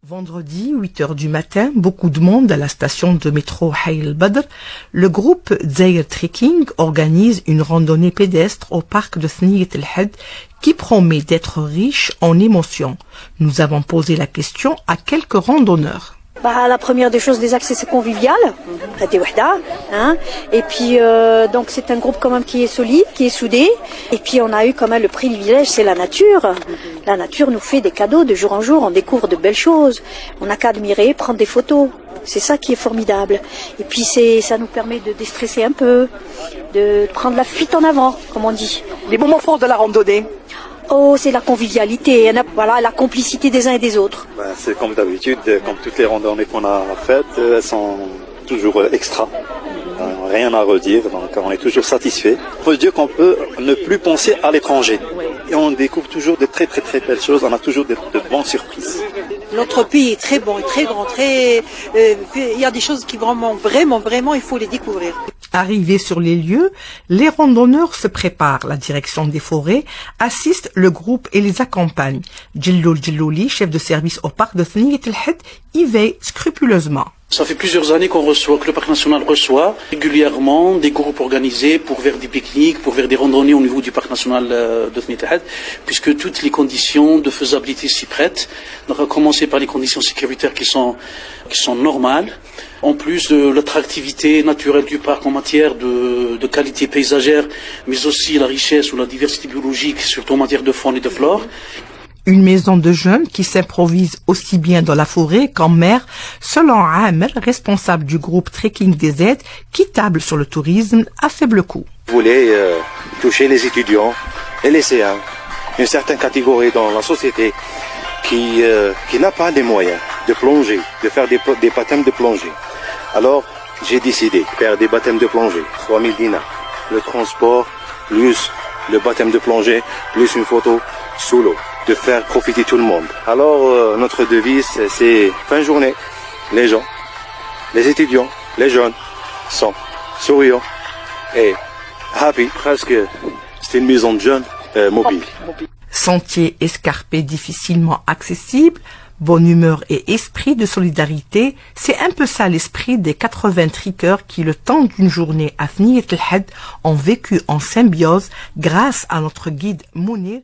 Vendredi, 8 heures du matin, beaucoup de monde à la station de métro Hay el-Badr. Le groupe Dzaïr Trekking organise une randonnée pédestre au parc de Thniyat el-Had qui promet d'être riche en émotions. Nous avons posé la question à quelques randonneurs. La première des choses, déjà, c'est convivial, hein. Et puis donc c'est un groupe quand même qui est solide, qui est soudé. Et puis on a eu quand même le privilège, c'est la nature. La nature nous fait des cadeaux de jour en jour, on découvre de belles choses. On n'a qu'à admirer, prendre des photos. C'est ça qui est formidable. Et puis ça nous permet de déstresser un peu, de prendre la fuite en avant, comme on dit. Les moments forts de la randonnée. Oh, c'est la convivialité, voilà, la complicité des uns et des autres. C'est comme d'habitude, comme toutes les randonnées qu'on a faites, elles sont toujours extra. Rien à redire, donc on est toujours satisfait. On peut dire qu'on peut ne plus penser à l'étranger. Et on découvre toujours de très très très belles choses, on a toujours de bonnes surprises. Notre pays est très bon et très grand, il y a des choses qui vraiment, il faut les découvrir. Arrivés sur les lieux, les randonneurs se préparent. La direction des forêts assiste le groupe et les accompagne. Djelloul Djellouli, chef de service au parc de Thniyat el-Had, y veille scrupuleusement. Ça fait plusieurs années que le parc national reçoit régulièrement des groupes organisés pour faire des pique-niques, pour faire des randonnées au niveau du parc national de Thniyat el-Had, puisque toutes les conditions de faisabilité s'y prêtent. Donc à commencer par les conditions sécuritaires qui sont normales. En plus de l'attractivité naturelle du parc en matière de qualité paysagère, mais aussi la richesse ou la diversité biologique, surtout en matière de faune et de flore. Une maison de jeunes qui s'improvise aussi bien dans la forêt qu'en mer, selon Amer, responsable du groupe Trekking des Aides, qui table sur le tourisme à faible coût. Vous voulez toucher les étudiants et les lycéens, une certaine catégorie dans la société qui n'a pas les moyens de plonger, de faire des baptêmes de plongée. Alors, j'ai décidé de faire des baptêmes de plongée, 3000 dinars. Le transport, plus le baptême de plongée, plus une photo sous l'eau, de faire profiter tout le monde. Alors, notre devise, c'est fin de journée, les gens, les étudiants, les jeunes sont souriants et happy, presque. C'est une maison de jeunes mobile. Sentier escarpé difficilement accessible, bonne humeur et esprit de solidarité, c'est un peu ça l'esprit des 80 triqueurs qui, le temps d'une journée à Thniyat el-Had, ont vécu en symbiose grâce à notre guide Mounir.